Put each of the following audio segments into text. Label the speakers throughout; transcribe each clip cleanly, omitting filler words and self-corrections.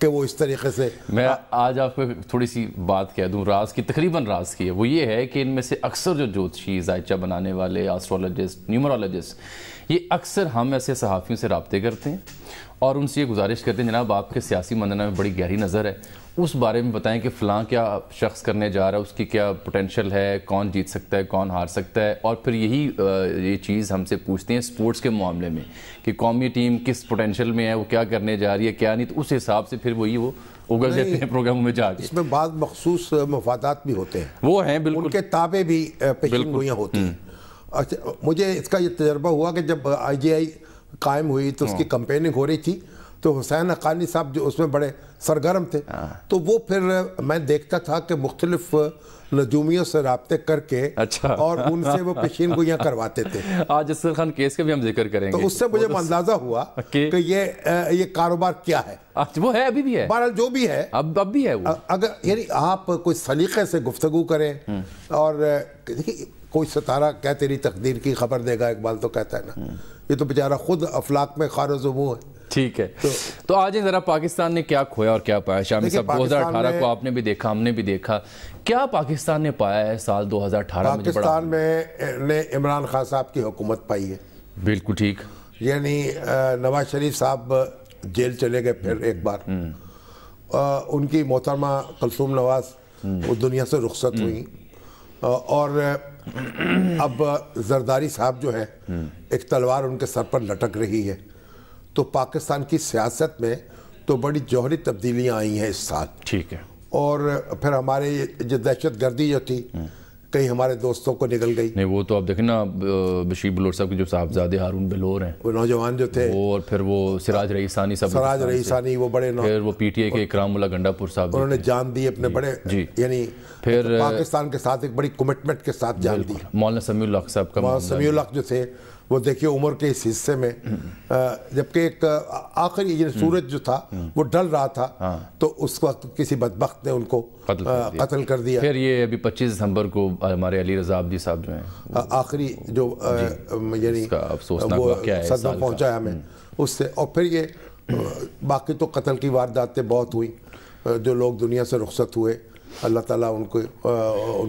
Speaker 1: کہ وہ اس طریقے سے.
Speaker 2: میں آج آپ کو تھوڑی سی بات کہہ دوں راز کی، تقریباً راز کی ہے، وہ یہ ہے کہ ان میں سے اکثر جو جوتشی، زائچہ بنانے والے، آسٹرولوجسٹ، نیومرولوجسٹ، یہ اکثر ہم ایسے صحافیوں سے رابطے کرتے ہیں اور ان سے یہ گزارش کرتے ہیں جناب آپ کے سیاسی منظر میں بڑی گہری نظر ہے، اس بارے میں بتائیں کہ فلاں کیا شخص کرنے جا رہا ہے، اس کی کیا پوٹینشل ہے، کون جیت سکتا ہے، کون ہار سکتا ہے، اور پھر یہ چیز ہم سے پوچھتے ہیں سپورٹس کے معاملے میں کہ قومی ٹیم کس پوٹینشل میں ہے، وہ کیا کرنے جا رہی ہے، کیا نہیں، تو اس حساب سے پھر وہ اگل دیتے ہیں پروگراموں میں جا کے. اس
Speaker 1: میں بعض مخصوص مفادات بھی ہوتے ہیں،
Speaker 2: وہ ہیں بالکل،
Speaker 1: ان کے تابع بھی پیشین گوئیاں ہوتی ہیں. اچھا، مجھے اس کا یہ تجربہ ہوا کہ جب IGI قائم ہوئی تو اس کی کمپیننگ ہو رہی تھی، تو حسین حقانی صاحب جو اس میں بڑے سرگرم تھے، تو وہ پھر میں دیکھتا تھا کہ مختلف نجومیوں سے رابطے کر کے اور ان سے وہ پیشین گوئیاں کرواتے تھے.
Speaker 2: آج اسر خان کیس کا بھی ہم ذکر کریں گے.
Speaker 1: تو اس سے مجھے اندازہ ہوا کہ یہ کاروبار کیا ہے.
Speaker 2: وہ ہے، ابھی بھی ہے،
Speaker 1: بہرحال جو بھی ہے
Speaker 2: اب بھی ہے وہ.
Speaker 1: اگر یعنی آپ کوئی سلیقے سے گفتگو کریں، اور کوئی ستارہ کیا تیری تقدیر کی خبر دے گا، اقبال تو کہتا ہے نا، یہ تو بیچارہ خود افلاک میں خار و زبوں ہے.
Speaker 2: ٹھیک ہے، تو آج ذرا پاکستان نے کیا کھویا اور کیا پایا؟ شامی صاحب 2018 کو آپ نے بھی دیکھا، ہم نے بھی دیکھا، کیا پاکستان نے پایا ہے سال 2018 میں؟
Speaker 1: پاکستان میں نے عمران خان صاحب کی حکومت پائی ہے.
Speaker 2: بالکل ٹھیک.
Speaker 1: یعنی نواز شریف صاحب جیل چلے گئے پھر ایک بار، ان کی محترمہ کلثوم نواز وہ دنیا سے رخصت ہوئی، اور اب زرداری صاحب جو ہے ایک تلوار ان کے سر پر لٹک رہی ہے. تو پاکستان کی سیاست میں تو بڑی جوہری تبدیلیاں آئی ہیں اس سال.
Speaker 2: ٹھیک ہے.
Speaker 1: اور پھر ہمارے جو دہشت گردی جو تھی کئی ہمارے دوستوں کو نگل گئی.
Speaker 2: نہیں، وہ تو آپ دیکھیں نا، بشیر بلور صاحب کے جو صاحبزادے ہارون بلور ہیں،
Speaker 1: وہ نوجوان جو تھے،
Speaker 2: اور پھر وہ سراج رئیسانی صاحب،
Speaker 1: سراج رئیسانی، وہ بڑے
Speaker 2: پھر وہ PTI کے اکرام اللہ گنڈا پور صاحب،
Speaker 1: انہوں نے جان دی اپنے بڑے، یعنی پھر پاکستان کے ساتھ ایک بڑی کمٹمنٹ کے ساتھ جان دی.
Speaker 2: مولانا سمیع الحق صاحب کا،
Speaker 1: مولانا سمیع الحق جو تھے وہ دیکھیے عمر کے اس حصے میں، جبکہ ایک آخری سورج جو تھا وہ ڈل رہا تھا، تو اس وقت کسی بدبخت نے ان کو قتل کر دیا.
Speaker 2: پھر یہ ابھی 25 دسمبر کو ہمارے علی رضا عابدی صاحب جو ہیں
Speaker 1: آخری جو یعنی وہ صدمہ پہنچا ہے ہمیں اس سے. اور پھر یہ باقی تو قتل کی وارداتیں بہت ہوئی، جو لوگ دنیا سے رخصت ہوئے، اللہ تعالیٰ ان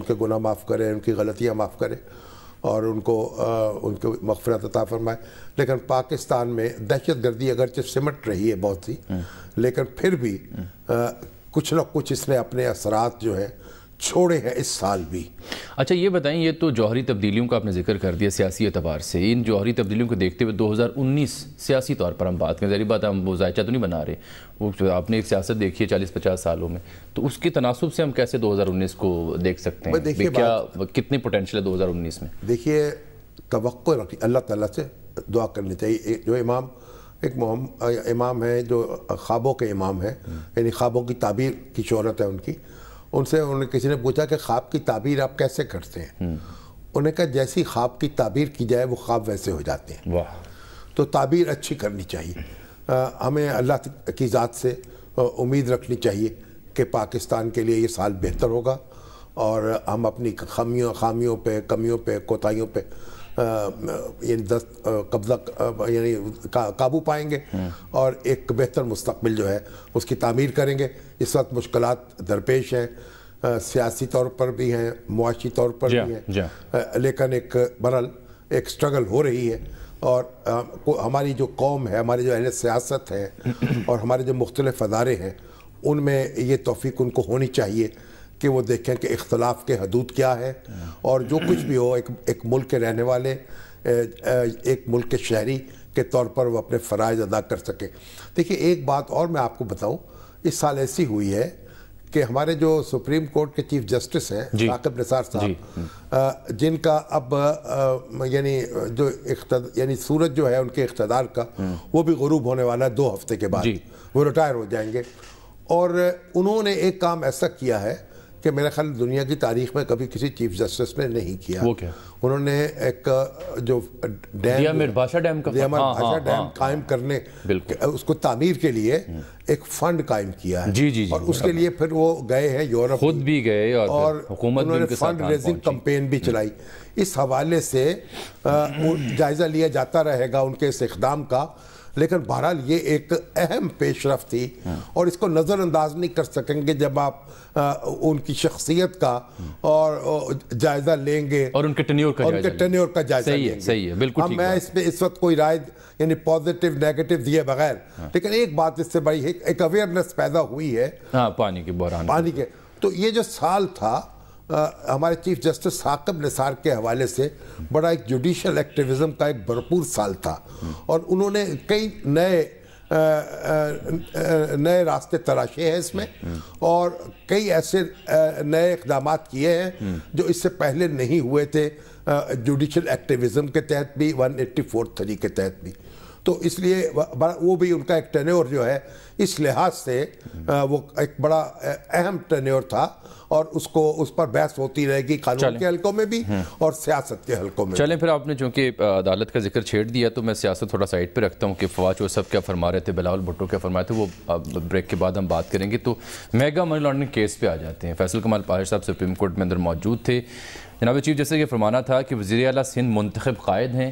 Speaker 1: کے گناہ معاف کرے، ان کی غلطیاں معاف کرے، اور ان کو مغفرت عطا فرمائے. لیکن پاکستان میں دہشت گردی اگرچہ سمٹ رہی ہے بہت سی، لیکن پھر بھی کچھ نہ کچھ اس نے اپنے اثرات جو ہیں چھوڑے ہیں اس سال بھی.
Speaker 2: اچھا یہ بتائیں، یہ تو جوہری تبدیلیوں کا آپ نے ذکر کر دیا سیاسی اعتبار سے، ان جوہری تبدیلیوں کو دیکھتے ہوئے 2019 سیاسی طور پر ہم بات کریں، ظاہری بات ہے ہم وہ ذائچہ تو نہیں بنا رہے، وہ آپ نے ایک سیاست دیکھی ہے 40-50 سالوں میں، تو اس کی تناسب سے ہم کیسے 2019 کو دیکھ سکتے ہیں؟ کیا کتنی پوٹینشیل ہے 2019 میں؟
Speaker 1: دیکھیے، توقع رکھی، اللہ تعالیٰ سے دعا کرنی چاہیے. جو امام ہے، جو خوابوں کے امام ہیں، یعنی خوابوں کی تعبیر کی شہرت ہے ان کی، ان سے کسی نے پوچھا کہ خواب کی تعبیر آپ کیسے کرتے ہیں؟ انہوں نے کہا جیسی خواب کی تعبیر کی جائے وہ خواب ویسے ہو جاتے ہیں. تو تعبیر اچھی کرنی چاہیے. ہمیں اللہ کی ذات سے امید رکھنی چاہیے کہ پاکستان کے لیے یہ سال بہتر ہوگا، اور ہم اپنی خامیوں پہ، کمیوں پہ، کوتاہیوں پہ یعنی قبضہ یعنی قابو پائیں گے، اور ایک بہتر مستقبل جو ہے اس کی تعمیر کریں گے. اس وقت مشکلات درپیش ہیں، سیاسی طور پر بھی ہیں، معاشی طور پر بھی ہیں، لیکن بہرحال ایک سٹرگل ہو رہی ہے. اور ہماری جو قوم ہے، ہمارے جو اہل سیاست ہے، اور ہمارے جو مختلف ادارے ہیں، ان میں یہ توفیق ان کو ہونی چاہیے کہ وہ دیکھیں کہ اختلاف کے حدود کیا ہے، اور جو کچھ بھی ہو ایک ملک کے رہنے والے، ایک ملک کے شہری کے طور پر وہ اپنے فرائض ادا کر سکیں. دیکھیے ایک بات اور میں آپ کو بتاؤں، اس سال ایسی ہوئی ہے کہ ہمارے جو سپریم کورٹ کے چیف جسٹس ہیں ثاقب نثار صاحب، جن کا اب یعنی جو یعنی سورج جو ہے ان کے اقتدار کا وہ بھی غروب ہونے والا ہے 2 ہفتے کے بعد، وہ ریٹائر ہو جائیں گے. اور انہوں نے ایک کام ایسا کیا ہے کہ میرے خیال دنیا کی تاریخ میں کبھی کسی چیف جسٹس نے نہیں کیا.
Speaker 2: وہ کیا؟
Speaker 1: انہوں نے ایک جو
Speaker 2: دیامر بھاشا ڈیم
Speaker 1: قائم کرنے، اس کو تعمیر کے لیے ایک فنڈ قائم کیا ہے، اور اس کے لیے پھر وہ گئے ہیں یورپ،
Speaker 2: خود بھی گئے، اور
Speaker 1: انہوں نے فنڈ ریزنگ کمپین بھی چلائی. اس حوالے سے جائزہ لیا جاتا رہے گا ان کے اس اقدام کا لیکن بہرحال یہ ایک اہم پیش رفت تھی اور اس کو نظر انداز نہیں کر سکیں گے جب آپ ان کی شخصیت کا اور جائزہ لیں گے
Speaker 2: اور ان کے ٹینیور کا جائزہ لیں گے.
Speaker 1: صحیح ہے
Speaker 2: بالکل.
Speaker 1: اب میں اس پہ اس وقت کوئی رائے یعنی پازیٹیو نیگیٹو دیے بغیر، لیکن ایک بات اس سے بڑی ہے، ایک اویئرنیس پیدا ہوئی ہے
Speaker 2: پانی کے بحران،
Speaker 1: پانی کے. تو یہ جو سال تھا ہمارے چیف جسٹس ثاقب نثار کے حوالے سے بڑا ایک جوڈیشل ایکٹیویزم کا ایک بھرپور سال تھا، اور انہوں نے کئی نئے راستے تراشے ہیں اس میں، اور کئی ایسے نئے اقدامات کیے ہیں جو اس سے پہلے نہیں ہوئے تھے جوڈیشل ایکٹیویزم کے تحت بھی، 184(3) کے تحت بھی. تو اس لیے وہ بھی ان کا ایک ٹینیور جو ہے اس لحاظ سے وہ ایک بڑا اہم ٹینیور تھا، اور اس پر بحث ہوتی رہے گی قانون کے حلقوں میں بھی اور سیاست کے حلقوں میں.
Speaker 2: چلیں پھر آپ نے چونکہ عدالت کا ذکر چھیڑ دیا تو میں سیاست تھوڑا سائڈ پہ رکھتا ہوں کہ فواد چودھری صاحب کیا فرما رہے تھے، بلاول بھٹو کیا فرما رہے تھے، وہ بریک کے بعد ہم بات کریں گے. تو میگا منی لانڈرنگ کیس پہ آ جاتے ہیں. فیصل کمال طاہر صاحب سپریم کورٹ میں اندر موجود تھے. جناب چیف جیسے کہ فرمانا تھا کہ وزیر اعلیٰ سندھ منتخب قائد ہیں،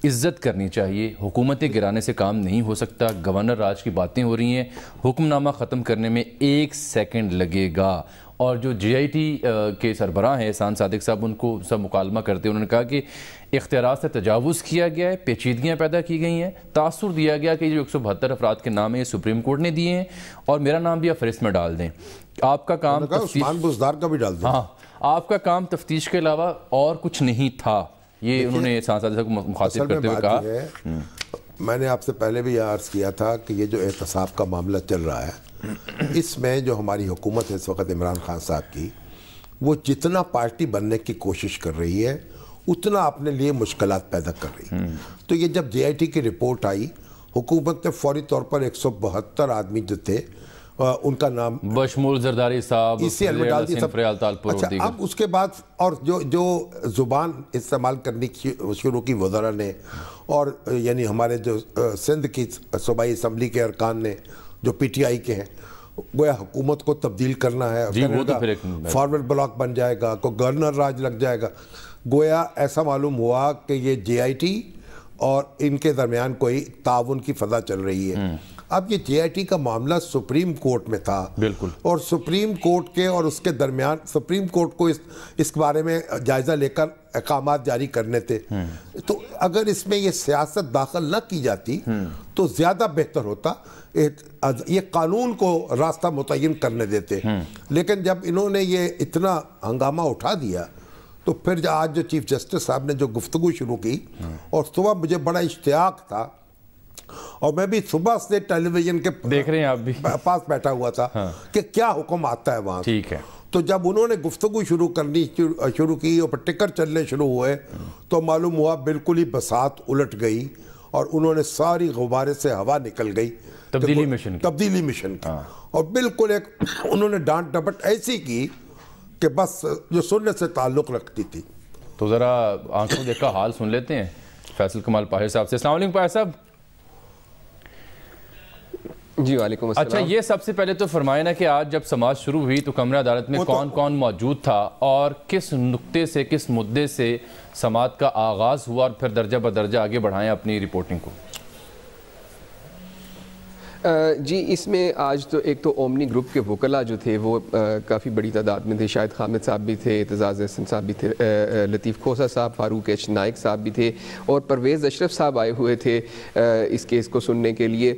Speaker 2: عزت کرنی چاہیے، حکومتیں گرانے سے کام نہیں ہو سکتا، گورنر راج کی باتیں ہو رہی ہیں، حکم نامہ ختم کرنے میں 1 سیکنڈ لگے گا. اور جو جے آئی ٹی کے سربراہ ہیں احسان صادق صاحب، ان کو سب مکالمہ کرتے ہیں، انہوں نے کہا کہ اختیارات سے تجاوز کیا گیا ہے، پیچیدگیاں پیدا کی گئی ہیں، تاثر دیا گیا کہ جو 172 افراد کے نام ہیں یہ سپریم کورٹ نے دیے ہیں اور میرا نام بھی آپ فہرست میں ڈال دیں. آپ کا کام
Speaker 1: عثمان بزدار کا بھی ڈال دیں.
Speaker 2: ہاں، آپ کا کام تفتیش کے علاوہ اور کچھ نہیں تھا، یہ انہوں نے احسان صادق صاحب کو مخاطب کرتے ہوئے کہا.
Speaker 1: میں نے آپ سے پہلے بھی عرض کیا تھا کہ یہ جو احتساب کا معاملہ چل رہا ہے، اس میں جو ہماری حکومت ہے اس وقت عمران خان صاحب کی، وہ جتنا پارٹی بننے کی کوشش کر رہی ہے اتنا اپنے لیے مشکلات پیدا کر رہی ہے. تو یہ جب جے آئی ٹی کی رپورٹ آئی، حکومت نے فوری طور پر 172 آدمی جو تھے ان کا نام
Speaker 2: بشمول زرداری صاحب،
Speaker 1: اچھا، اب اس کے بعد اور جو زبان استعمال کرنی شروع کی وزراء نے، اور یعنی ہمارے جو سندھ کی صوبائی اسمبلی کے ارکان نے جو پی ٹی آئی کے ہیں، گویا حکومت کو تبدیل کرنا ہے، فارورڈ بلاک بن جائے گا، کوئی گورنر راج لگ جائے گا. گویا ایسا معلوم ہوا کہ یہ جے آئی ٹی اور ان کے درمیان کوئی تعاون کی فضا چل رہی ہے. اب یہ جے آئی ٹی کا معاملہ سپریم کورٹ میں تھا،
Speaker 2: بالکل،
Speaker 1: اور سپریم کورٹ کے اور اس کے درمیان سپریم کورٹ کو اس بارے میں جائزہ لے کر احکامات جاری کرنے تھے. تو اگر اس میں یہ سیاست داخل نہ کی جاتی تو زیادہ بہتر ہوتا، یہ قانون کو راستہ متعین کرنے دیتے. لیکن جب انہوں نے یہ اتنا ہنگامہ اٹھا دیا تو پھر آج جو چیف جسٹس صاحب نے جو گفتگو شروع کی، اور صبح مجھے بڑا اشتیاق تھا، اور میں بھی صبح سے ٹیلی ویژن کے
Speaker 2: دیکھ رہے ہیں آپ بھی
Speaker 1: پاس بیٹھا ہوا تھا کہ کیا حکم آتا ہے وہاں.
Speaker 2: ٹھیک ہے.
Speaker 1: تو جب انہوں نے گفتگو شروع کی اور ٹکر چلنے شروع ہوئے تو معلوم ہوا بالکل ہی بساط الٹ گئی، اور انہوں نے ساری غبارے سے ہوا نکل گئی تبدیلی مشن کی. اور بالکل ایک انہوں نے ڈانٹ ڈپٹ ایسی کی کہ بس جو سننے سے تعلق رکھتی تھی.
Speaker 2: تو ذرا آنکھوں دیکھا حال سن لیتے ہیں فیصل کمال طاہر صاحب سے. السلام علیکم طاہر صاحب.
Speaker 3: جی وعلیکم السلام.
Speaker 2: اچھا، یہ سب سے پہلے تو فرمائے نا کہ آج جب سماعت شروع ہوئی تو کمرہ عدالت میں کون کون موجود تھا اور کس نقطے سے، کس مدعے سے سماعت کا آغاز ہوا، اور پھر درجہ بدرجہ آگے بڑھائیں اپنی رپورٹنگ کو.
Speaker 3: جی، اس میں آج تو ایک تو اومنی گروپ کے وکلاء جو تھے وہ کافی بڑی تعداد میں تھے. شاہد حامد صاحب بھی تھے، اعتزاز احسن صاحب بھی تھے، لطیف کھوسہ صاحب، فاروق ایچ نائک صاحب بھی تھے، اور پرویز اشرف صاحب آئے ہوئے تھے اس کیس کو سننے کے لیے.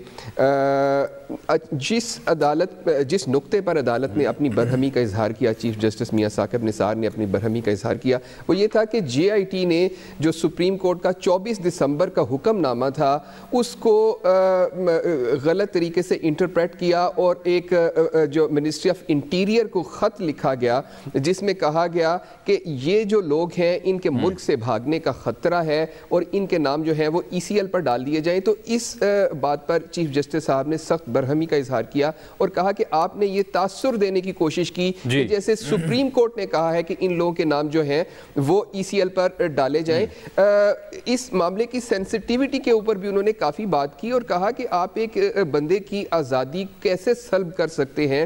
Speaker 3: جس نقطے پر عدالت نے اپنی برہمی کا اظہار کیا، چیف جسٹس میاں ثاقب نثار نے اپنی برہمی کا اظہار کیا، وہ یہ تھا کہ جے آئی ٹی نے جو سپریم کورٹ کا 24 دسمبر کا حکم نامہ تھا اس کو غلط طریقے سے انٹرپریٹ کیا، اور ایک جو منسٹری آف انٹیریئر کو خط لکھا گیا جس میں کہا گیا کہ یہ جو لوگ ہیں ان کے ملک سے بھاگنے کا خطرہ ہے اور ان کے نام جو ہیں وہ ای سی ایل پر ڈال دیے جائیں. تو اس بات پر چیف جسٹس صاحب نے سخت برہمی کا اظہار کیا اور کہا کہ آپ نے یہ تاثر دینے کی کوشش کی کہ جیسے سپریم کورٹ نے کہا ہے کہ ان لوگوں کے نام جو ہیں وہ ECL پر ڈالے جائیں. اس معاملے کی سینسٹیوٹی کے اوپر بھی انہوں نے کافی بات کی اور کہا کہ آپ ایک بندے کی آزادی کیسے سلب کر سکتے ہیں.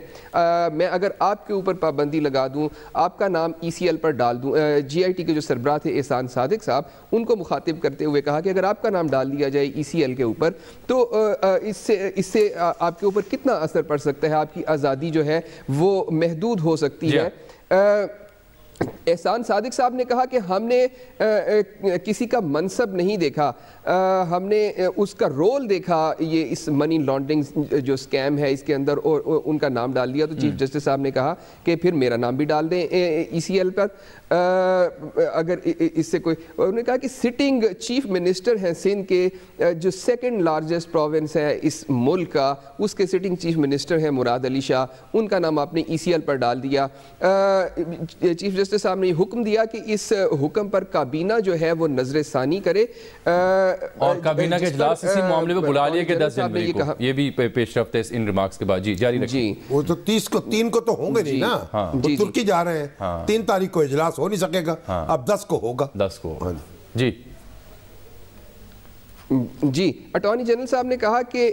Speaker 3: میں اگر آپ کے اوپر پابندی لگا دوں, آپ کا نام ECL پر ڈال دوں. GIT کے جو سربراہ تھے احسان صادق صاحب, ان کو مخاطب کرتے ہوئے کہا کہ اگر آپ کا نام ڈال دیا جائے ECL کے اوپر تو اس سے آپ کے اوپر کتنا اثر پڑ سکتا ہے, آپ کی آزادی جو ہے وہ محدود ہو سکتی ہے. احسان صادق صاحب نے کہا کہ ہم نے کسی کا منصب نہیں دیکھا, ہم نے اس کا رول دیکھا یہ اس منی لانڈرنگ جو سکیم ہے اس کے اندر, اور ان کا نام ڈال دیا. تو چیف جسٹس صاحب نے کہا کہ پھر میرا نام بھی ڈال دیں ECL پر اگر اس سے کوئی. انہوں نے کہا کہ سٹنگ چیف منسٹر ہیں سندھ کے, جو سیکنڈ لارجسٹ پروونس ہے اس ملک کا, اس کے سٹنگ چیف منسٹر ہیں مراد علی شاہ, ان کا نام آپ نے ECL پر ڈال دیا. چیف جسٹس صاحب نے یہ حکم دیا کہ اس حکم پر کابینہ جو ہے وہ نظر ثانی کرے,
Speaker 2: اور کابینہ کے اجلاس اسی معاملے پہ بلا لیا کہ 10 جنوری کو. یہ بھی پیش رفت ہے ان ریمارکس کے بعد. جی جاری رکھیں.
Speaker 1: وہ تو 30 کو 3 کو تو ہوں گے نہیں نا, وہ ترکی جا رہے ہیں, 3 تاریخ کو اجلاس ہو نہیں سکے گا, اب 10 کو ہوگا.
Speaker 2: 10 کو. جی
Speaker 3: جی اٹارنی جنرل صاحب نے کہا کہ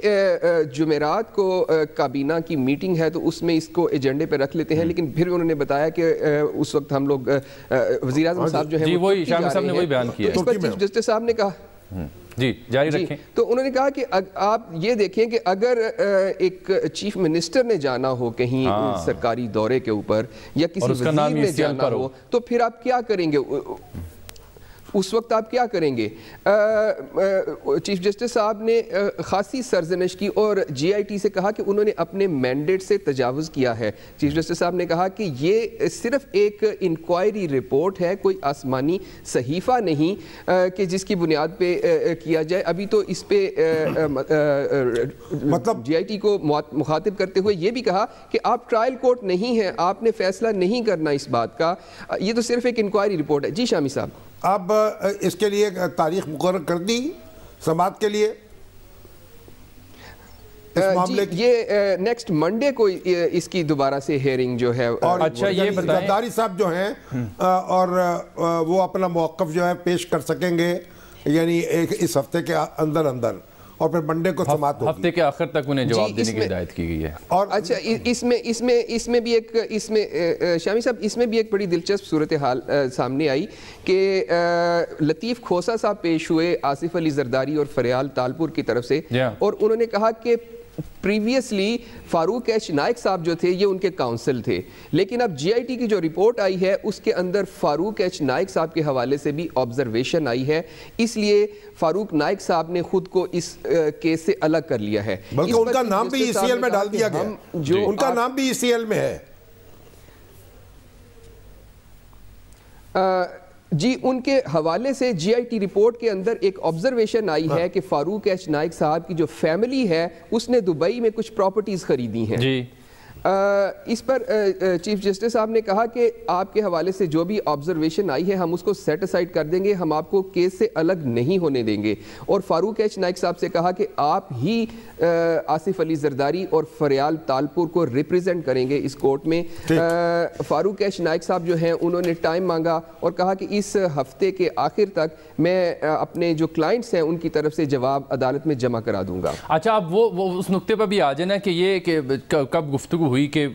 Speaker 3: جمعرات کو کابینہ کی میٹنگ ہے تو اس میں اس کو ایجنڈے پہ رکھ لیتے ہیں, لیکن پھر انہوں نے بتایا کہ اس وقت ہم لوگ وزیر اعظم صاحب جو ہیں
Speaker 2: وہی شامی صاحب نے وہی بیان کیا.
Speaker 3: اس پر چیف جسٹس صاحب نے کہا
Speaker 2: جی جاری رکھیں.
Speaker 3: تو انہوں نے کہا کہ آپ یہ دیکھیں کہ اگر ایک چیف منسٹر نے جانا ہو کہیں سرکاری دورے کے اوپر یا کسی وزیر نے جانا ہو تو پھر آپ کیا کریں گے, اس وقت آپ کیا کریں گے. چیف جسٹس صاحب نے خاصی سرزنش کی اور GIT سے کہا کہ انہوں نے اپنے مینڈیٹ سے تجاوز کیا ہے. چیف جسٹس صاحب نے کہا کہ یہ صرف ایک انکوائری رپورٹ ہے, کوئی آسمانی صحیفہ نہیں کہ جس کی بنیاد پہ کیا جائے. ابھی تو اس پہ مطلب GIT کو مخاطب کرتے ہوئے یہ بھی کہا کہ آپ ٹرائل کورٹ نہیں ہیں, آپ نے فیصلہ نہیں کرنا اس بات کا, یہ تو صرف ایک انکوائری رپورٹ ہے. جی شامی صاحب.
Speaker 1: اب اس کے لیے تاریخ مقرر کر دی سماعت کے لیے اس معاملے کی؟
Speaker 3: یہ نیکسٹ منڈے کو اس کی دوبارہ سے ہیئرنگ جو ہے.
Speaker 2: اچھا یہ بتائیں,
Speaker 1: زرداری صاحب جو ہیں اور وہ اپنا موقف جو ہے پیش کر سکیں گے یعنی اس ہفتے کے اندر اور پھر منڈے کو سماعت ہوگی.
Speaker 2: ہفتے کے آخر تک انہیں جواب دینے کی ہدایت کی گئی ہے.
Speaker 3: اور اچھا اس میں بھی ایک شامی صاحب اس میں بھی ایک بڑی دلچسپ صورتحال سامنے آئی کہ لطیف کھوسا صاحب پیش ہوئے آصف علی زرداری اور فریال تالپور کی طرف سے, اور انہوں نے کہا کہ پریویسلی فاروق ایچ نائک صاحب جو تھے یہ ان کے کاؤنسل تھے, لیکن اب GIT کی جو رپورٹ آئی ہے اس کے اندر فاروق ایچ نائک صاحب کے حوالے سے بھی آبزرویشن آئی ہے, اس لیے فاروق نائک صاحب نے خود کو اس کیس سے الگ کر لیا ہے.
Speaker 1: بلکہ ان کا نام بھی ECL میں ڈال دیا گیا, ان کا نام بھی ECL میں ہے.
Speaker 3: جی ان کے حوالے سے GIT رپورٹ کے اندر ایک آبزرویشن آئی ہے کہ فاروق ایچ نائک صاحب کی جو فیملی ہے اس نے دبئی میں کچھ پراپرٹیز خریدی ہیں. جی اس پر چیف جسٹس صاحب نے کہا کہ آپ کے حوالے سے جو بھی آبزرویشن آئی ہے ہم اس کو سیٹ اسائڈ کر دیں گے, ہم آپ کو کیس سے الگ نہیں ہونے دیں گے. اور فاروق ایچ نائک صاحب سے کہا کہ آپ ہی آصف علی زرداری اور فریال تالپور کو ریپریزنٹ کریں گے اس کورٹ میں. فاروق ایچ نائک صاحب جو ہیں انہوں نے ٹائم مانگا اور کہا کہ اس ہفتے کے آخر تک میں اپنے جو کلائنٹس ہیں ان کی طرف سے جواب عدالت میں جمع کرا دوں گا.
Speaker 2: اچھا اب وہ اس نقطے پر بھی آ جانا کہ یہ کہ کب گفتگو ہوئی کہ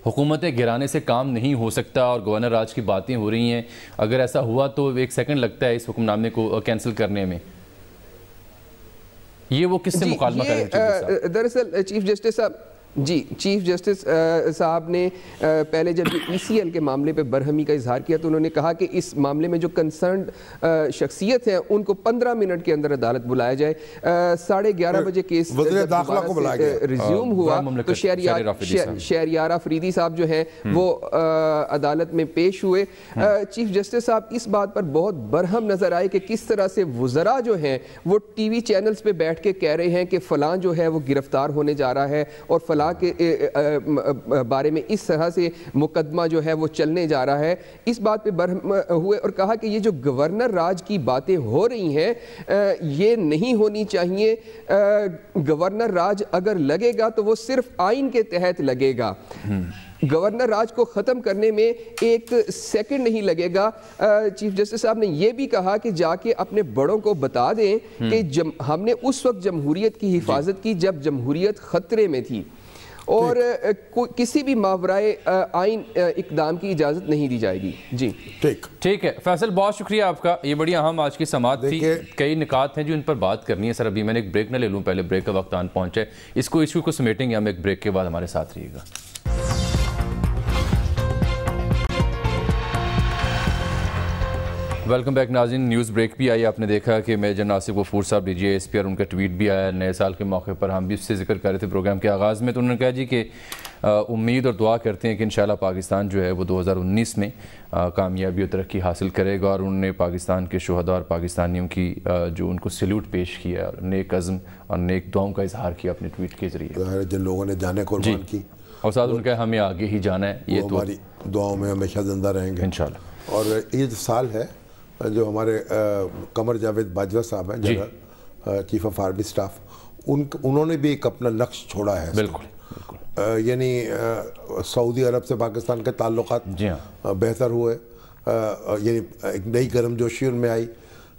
Speaker 2: حکومتیں گرانے سے کام نہیں ہو سکتا اور گورنر راج کی باتیں ہو رہی ہیں, اگر ایسا ہوا تو ایک سیکنڈ لگتا ہے اس حکم نامے کو کینسل کرنے میں, یہ وہ کس سے مکالمہ کریں؟
Speaker 3: دراصل چیف جسٹس صاحب چیف جسٹس صاحب نے پہلے جب ECL کے معاملے پہ برہمی کا اظہار کیا تو انہوں نے کہا کہ اس معاملے میں جو کنسرنڈ شخصیت ہیں ان کو 15 منٹ کے اندر عدالت بلایا جائے. 11:30 بجے کیس ریزیوم ہوا تو شہریار آفریدی صاحب جو ہیں وہ عدالت میں پیش ہوئے. چیف جسٹس صاحب اس بات پر بہت برہم نظر آئے کہ کس طرح سے وزراء جو ہیں وہ ٹی وی چینلز پہ بیٹھ کے کہہ رہے ہیں کہ فلاں جو ہے وہ گرفتار ہونے جا رہا ہے اور فلاں خلا کے بارے میں اس طرح سے مقدمہ جو ہے وہ چلنے جا رہا ہے، اس بات پہ برہم ہوئے اور کہا کہ یہ جو گورنر راج کی باتیں ہو رہی ہیں یہ نہیں ہونی چاہیے. گورنر راج اگر لگے گا تو وہ صرف آئین کے تحت لگے گا. گورنر راج کو ختم کرنے میں ایک سیکنڈ نہیں لگے گا. چیف جسٹس صاحب نے یہ بھی کہا کہ جا کے اپنے بڑوں کو بتا دیں کہ ہم نے اس وقت جمہوریت کی حفاظت کی جب جمہوریت خطرے میں تھی، اور کسی بھی ماورائے آئین اقدام کی اجازت نہیں دی جائے گی. جی
Speaker 2: ٹھیک ہے فیصل، بہت شکریہ آپ کا. یہ بڑی اہم آج کی سماعت تھی. کئی نکات ہیں جو ان پر بات کرنی ہے. سر ابھی میں نے ایک بریک نہ لے لوں، پہلے بریک کا وقت آن پہنچا ہے. اس ایشو کو سمیٹیں گے ہم ایک بریک کے بعد. ہمارے ساتھ رہیے گا. ویلکم بیک ناظرین. نیوز بریک بھی آئی. آپ نے دیکھا کہ میجر ناصر غفور صاحب D G A S P اور ان کا ٹویٹ بھی آیا نئے سال کے موقع پر. ہم بھی اس سے ذکر کر رہے تھے پروگرام کے آغاز میں. تو انہوں نے کہا جی کہ امید اور دعا کرتے ہیں کہ انشاءاللہ پاکستان جو ہے وہ 2019 میں کامیابی اور ترقی حاصل کرے گا. اور انہوں نے پاکستان کے شہداء اور پاکستانیوں کی جو ان کو سیلیوٹ پیش کیا اور نیک عزم اور نیک دعاؤں کا اظہار کیا اپنے ٹویٹ کے ذریعے.
Speaker 1: جن لوگوں نے جانے قربان کی
Speaker 2: اور ساتھ ان کا ہمیں آگے ہی جانا ہے. یہ تو
Speaker 1: ہماری دعاؤں میں ہمیشہ زندہ رہیں گے
Speaker 2: انشاءاللہ.
Speaker 1: اور یہ جو سال ہے جو ہمارے قمر جاوید باجوہ صاحب ہیں general chief of army staff, انہوں نے بھی ایک اپنا نقش چھوڑا ہے.
Speaker 2: بالکل.
Speaker 1: یعنی سعودی عرب سے پاکستان کے تعلقات بہتر ہوئے، یعنی ایک نئی گرم جوشی ان میں آئی.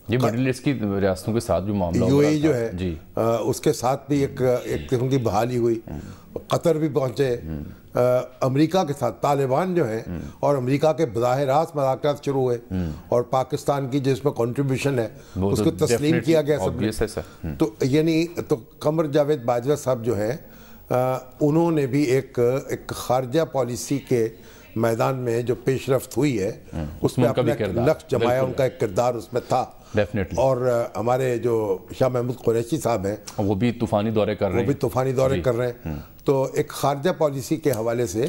Speaker 2: یہ مڈل ایسٹ کی ریاستوں کے ساتھ جو معاملہ
Speaker 1: یو اے جو ہے اس کے ساتھ بھی ایک قسم کی بحالی ہوئی. قطر بھی پہنچے. امریکہ کے ساتھ طالبان جو ہیں اور امریکہ کے براہ راست مذاکرات شروع ہوئے، اور پاکستان کی جس میں کنٹریبیوشن ہے اس کو تسلیم کیا گیا سب نے. تو یعنی تو قمر جاوید باجوہ صاحب جو ہیں انہوں نے بھی ایک خارجہ پالیسی کے میدان میں جو پیش رفت ہوئی ہے اس میں اپنا نقش جمایا. ان کا ایک کردار اس میں تھا. اور ہمارے جو شاہ محمود قریشی صاحب ہیں
Speaker 2: وہ بھی طوفانی دورے کر رہے ہیں.
Speaker 1: تو ایک خارجہ پالیسی کے حوالے سے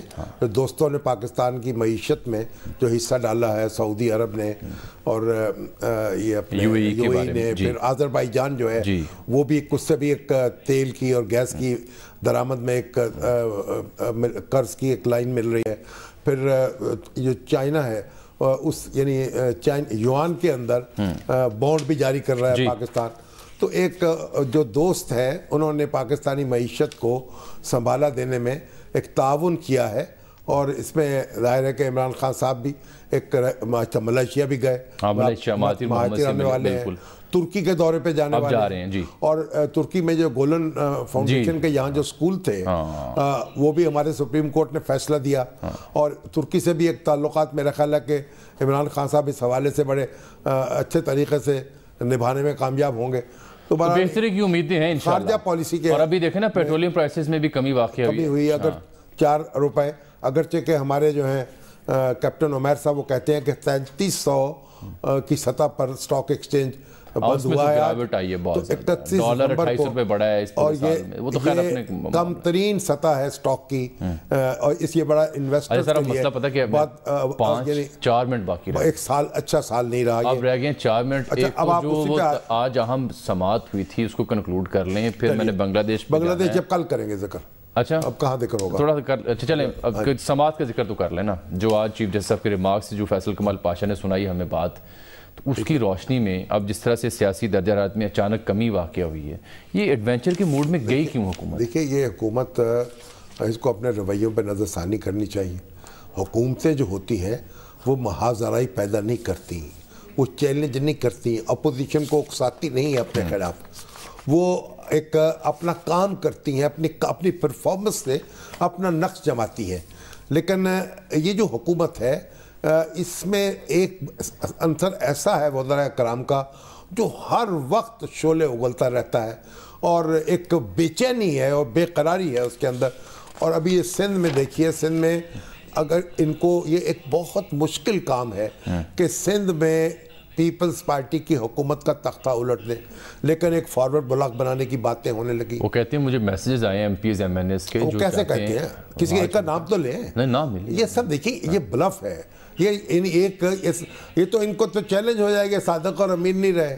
Speaker 1: دوستوں نے پاکستان کی معیشت میں جو حصہ ڈالا ہے، سعودی عرب نے اور یہ اپنے یو اے نے، پھر آذربائیجان جو ہے وہ بھی اس سے بھی ایک تیل کی اور گیس کی درآمد میں ایک قرض کی ایک لائن مل رہی ہے. پھر جو چائنا ہے اس یعنی یوان کے اندر بانڈ بھی جاری کر رہا ہے پاکستان. تو ایک جو دوست ہے انہوں نے پاکستانی معیشت کو سنبھالا دینے میں ایک تعاون کیا ہے. اور اس میں ظاہر ہے کہ عمران خان صاحب بھی ایک ملائیشیا بھی گئے، مہاجر آنے والے ہیں، ترکی کے دورے پہ جانے والے ہیں. اور ترکی میں جو گولن فاؤنڈیشن کے یہاں جو سکول تھے وہ بھی ہمارے سپریم کورٹ نے فیصلہ دیا. اور ترکی سے بھی ایک تعلقات میرا خیال ہے کہ عمران خان صاحب اس حوالے سے بڑے اچھے طریقے سے نبھانے میں کامیاب ہوں گے.
Speaker 2: تو بہتری کی امیدیں ہیں انشاءاللہ.
Speaker 1: خارجہ پولیسی کے
Speaker 2: اور ابھی دیکھیں نا پیٹرولیم پرائسز میں بھی کمی واقع
Speaker 1: ہوئی. اگر 4 روپے، اگرچہ کہ ہمارے جو ہیں کیپٹن عمیر صاحب وہ کہتے ہیں کہ 3300 کی سطح پر سٹاک ایکسچینج بند ہوا ہے. تو 31 نومبر کو، اور یہ کم ترین سطح ہے سٹاک کی. اور اس یہ بڑا انویسٹر کے لیے
Speaker 2: 4 منٹ باقی رہا.
Speaker 1: ایک سال اچھا سال نہیں رہا.
Speaker 2: اب رہ گئے 4 منٹ. جو آج اہم سماعت ہوئی تھی اس کو کنکلوڈ کر لیں. پھر میں نے بنگلہ دیش
Speaker 1: جب کل کریں گے ذکر.
Speaker 2: اچھا
Speaker 1: اب کہاں ذکر ہوگا
Speaker 2: تھوڑا اچھا چلیں سماعت کا ذکر تو کر لینا. جو آج چیف جسٹس صاحب کے ریمارکس جو فیصل کمال پاشا نے سنائی ہمیں بات، تو اس کی روشنی میں اب جس طرح سے سیاسی درجہ حرارت میں اچانک کمی واقع ہوئی ہے، یہ ایڈونچر کے موڈ میں گئی کیوں حکومت؟
Speaker 1: دیکھیں یہ حکومت اس کو اپنے رویوں پہ نظر ثانی کرنی چاہیے. حکومتیں جو ہوتی ہیں وہ محاذ آرائی پیدا نہیں کرتی، وہ چیلنج نہیں کرتی، اپوزیشن کو اکساتی نہیں ہے اپنے خلاف. وہ ایک اپنا کام کرتی ہیں، اپنی پرفارمنس سے اپنا نقش جماتی ہے. لیکن یہ جو حکومت ہے اس میں ایک عنصر ایسا ہے وزراء کرام کا جو ہر وقت شعلے اگلتا رہتا ہے، اور ایک بے چینی ہے اور بے قراری ہے اس کے اندر. اور ابھی یہ سندھ میں دیکھیے، سندھ میں اگر ان کو یہ ایک بہت مشکل کام ہے کہ سندھ میں پیپلز پارٹی کی حکومت کا تختہ الٹ دے، لیکن ایک فارورڈ بلاک بنانے کی باتیں ہونے لگی.
Speaker 2: وہ کہتے ہیں مجھے میسیجز آئے ہیں M P's M N S کے.
Speaker 1: وہ کیسے کہتے ہیں؟ کسی ایک کا نام تو لیں.
Speaker 2: نام ملے.
Speaker 1: یہ سب دیکھیں یہ بلف ہے. یہ تو ان کو تو چیلنج ہو جائے گا صادق اور امین نہیں رہے.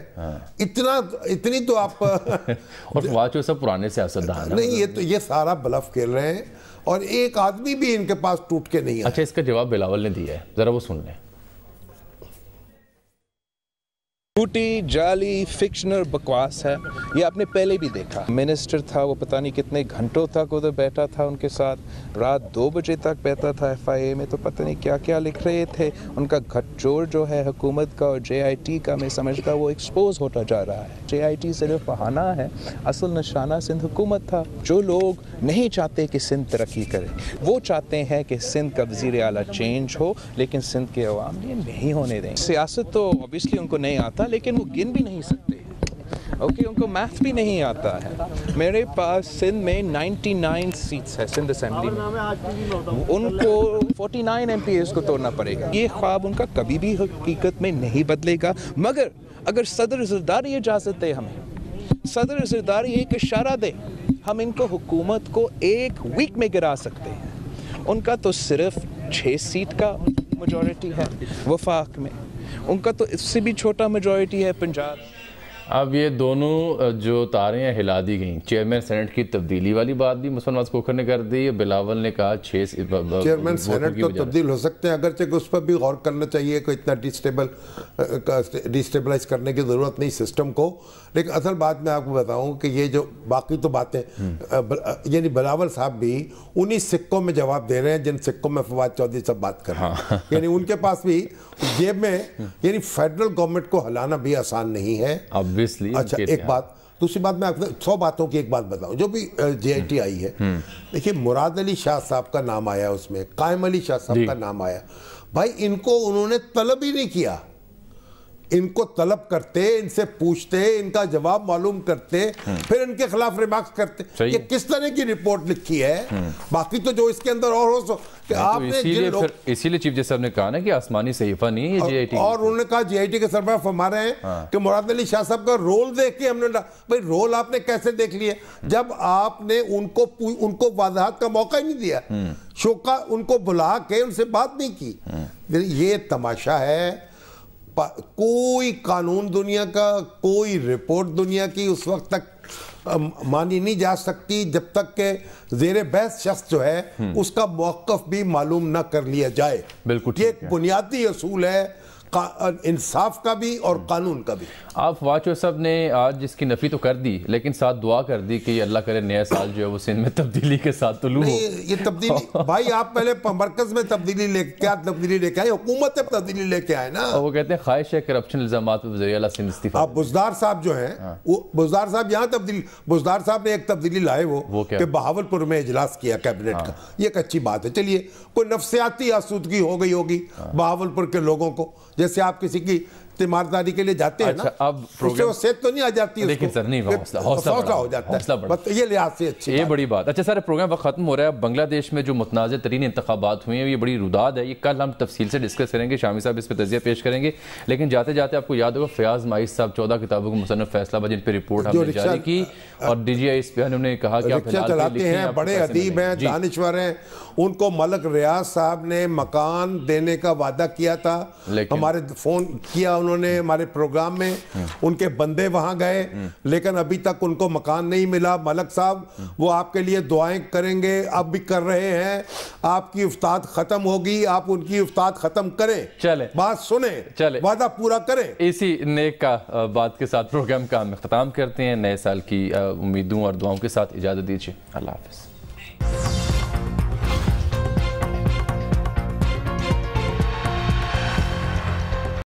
Speaker 1: اتنی تو آپ
Speaker 2: اور فواد سب پرانے سیاستدان
Speaker 1: نہیں, یہ سارا بلف کھیل رہے ہیں اور ایک آدمی بھی ان کے پاس ٹوٹ کے نہیں ہے.
Speaker 2: اچھا, اس کا جواب بلاول نے دیا ہے, ذرا وہ سن لیں.
Speaker 4: جھوٹی جعلی فکشنل بکواس ہے. یہ آپ نے پہلے بھی دیکھا. منسٹر تھا, وہ پتہ نہیں کتنے گھنٹوں تک ادھر بیٹھا تھا ان کے ساتھ, رات 2 بجے تک بیٹھا تھا FIA میں, تو پتہ نہیں کیا کیا لکھ رہے تھے. ان کا گھٹ جوڑ جو ہے حکومت کا اور JIT کا, میں سمجھتا وہ ایکسپوز ہوتا جا رہا ہے. JIT صرف بہانہ ہے, اصل نشانہ سندھ حکومت تھا. جو لوگ نہیں چاہتے کہ سندھ ترقی کرے, وہ چاہتے ہیں کہ سندھ کا وزیر اعلیٰ چینج ہو, لیکن سندھ کے عوام یہ نہیں ہونے دیں. سیاست تو اوبیسلی ان کو نہیں آتا, لیکن وہ گن بھی نہیں سکتے. اوکے, ان کو میتھ بھی نہیں آتا ہے. میرے پاس سندھ میں 99 سیٹس ہے سندھ اسمبلی میں, ان کو 49 MPs کو توڑنا پڑے گا. یہ خواب ان کا کبھی بھی حقیقت میں نہیں بدلے گا. مگر اگر صدر زرداری اجازت دے, ہمیں صدر زرداری ایک اشارہ دے, ہم ان کو حکومت کو 1 ویک میں گرا سکتے ہیں. ان کا تو صرف 6 سیٹ کا میجورٹی ہے وفاق میں, ان کا تو اس سے بھی چھوٹا میجورٹی ہے پنجاب.
Speaker 2: اب یہ دونوں جو تاریں ہیں ہلا دی گئیں. چیئرمین سینٹ کی تبدیلی والی بات بھی مسلم نواز کھوکھر نے کر دی. بلاول نے کہا 6
Speaker 1: چیئرمین سینٹ تو تبدیل ہو سکتے ہیں, اگرچہ کہ اس پر بھی غور کرنا چاہیے کہ اتنا ڈیسٹیبلائز کرنے کی ضرورت نہیں سسٹم کو. لیکن اصل بات میں آپ کو بتاؤں کہ یہ جو باقی تو باتیں, یعنی بلاول صاحب بھی انہی سکوں میں جواب دے رہے ہیں جن سکوں میں فواد چودھری سب بات کر رہے ہیں. یعنی ان کے پاس بھی جیب میں, یعنی فیڈرل گورنمنٹ کو ہلانا بھی آسان نہیں ہے. اچھا, ایک بات. دوسری بات میں آپ کو 100 باتوں کی ایک بات بتاؤں. جو بھی JIT آئی ہے, دیکھیے مراد علی شاہ صاحب کا نام آیا اس میں, قائم علی شاہ صاحب کا نام آیا. بھائی ان کو انہوں نے طلب ہی نہیں کیا. ان کو طلب کرتے, ان سے پوچھتے, ان کا جواب معلوم کرتے, پھر ان کے خلاف ریمارکس کرتے. یہ کس طرح کی رپورٹ لکھی ہے. باقی تو جو اس کے اندر اور ہو سو کہ آپ نے
Speaker 2: اسی لیے چیف جسٹس صاحب نے کہا نا کہ آسمانی صحیفہ نہیں ہے یہ JIT,
Speaker 1: اور انہوں نے کہا JIT کے سربراہ فرما رہے ہیں کہ مراد علی شاہ صاحب کا رول دیکھ کے ہم نے, بھئی رول آپ نے کیسے دیکھ لیا جب آپ نے ان کو وضاحت کا موقع ہی نہیں دیا, شوکا ان کو بلا کے ان سے بات نہیں کی. یہ تماشا ہے. کوئی قانون دنیا کا, کوئی رپورٹ دنیا کی اس وقت تک مانی نہیں جا سکتی جب تک کہ زیر بحث شخص جو ہے اس کا موقف بھی معلوم نہ کر لیا جائے.
Speaker 2: بالکل
Speaker 1: یہ ایک بنیادی اصول ہے انصاف کا بھی اور قانون کا بھی.
Speaker 2: آپ فواد صاحب نے آج اس کی نفی تو کر دی, لیکن ساتھ دعا کر دی کہ اللہ کرے نیا سال جو ہے وہ سندھ میں تبدیلی کے ساتھ طلوع ہو.
Speaker 1: یہ تبدیلی بھائی آپ پہلے مرکز میں کیا تبدیلی لے کے آئے, حکومت میں تبدیلی لے کے آئے نا.
Speaker 2: وہ کہتے ہیں خواہش ہے کرپشن الزامات پہ وزیر اعلیٰ سندھ استعفیٰ.
Speaker 1: آپ بزدار صاحب جو ہیں, وہ بزدار صاحب یہاں تبدیلی, بزدار صاحب نے ایک تبدیلی لائے وہ کہ بہاولپور میں اجلاس کیا کیبنٹ کا. یہ ایک اچھی بات ہے. چلیے کوئی نفسیاتی آسودگی ہو گئی ہوگی بہاولپور کے لوگوں کو, جیسے آپ کسی کی تیمارداری کے لیے جاتے ہیں نا,
Speaker 2: اب
Speaker 1: اس سے وہ صحت تو نہیں آ جاتی ہے,
Speaker 2: لیکن سر نہیں,
Speaker 1: حوصلہ ہو جاتا ہے. یہ لحاظ سے اچھی
Speaker 2: یہ بڑی بات. اچھا سارے پروگرام وقت ختم ہو رہا ہے. بنگلہ دیش میں جو متنازع ترین انتخابات ہوئے ہیں یہ بڑی روداد ہے. یہ کل ہم تفصیل سے ڈسکس کریں گے, شامی صاحب اس پہ تجزیہ پیش کریں گے. لیکن جاتے جاتے آپ کو یاد ہوگا فیاض مائز صاحب 14 کتابوں کو مصنف فیصلہ آباد جن پہ رپورٹ ہم نے جاری کی, اور DGI اس پہ انہوں نے کہا کہ آپ
Speaker 1: رکشہ چلاتے ہیں, بڑے ادیب ہیں, دانشور ہیں. ان کو ملک ریاض صاحب نے مکان دینے کا وعدہ کیا تھا, ہمارے فون کیا انہوں نے ہمارے پروگرام میں, ان کے بندے وہاں گئے, لیکن ابھی تک ان کو مکان نہیں ملا. ملک صاحب وہ آپ کے لیے دعائیں کریں گے, اب بھی کر رہے ہیں. آپ کی افتاد ختم ہوگی, آپ ان کی افتاد ختم کریں,
Speaker 2: چلیں
Speaker 1: بات سنیں, وعدہ پورا کریں.
Speaker 2: اسی نیک کا بات کے ساتھ پروگرام کا ہم اختتام کرتے ہیں. نئے سال کی امیدوں اور دعاؤں کے ساتھ اجازت دیجیے. اللہ حافظ.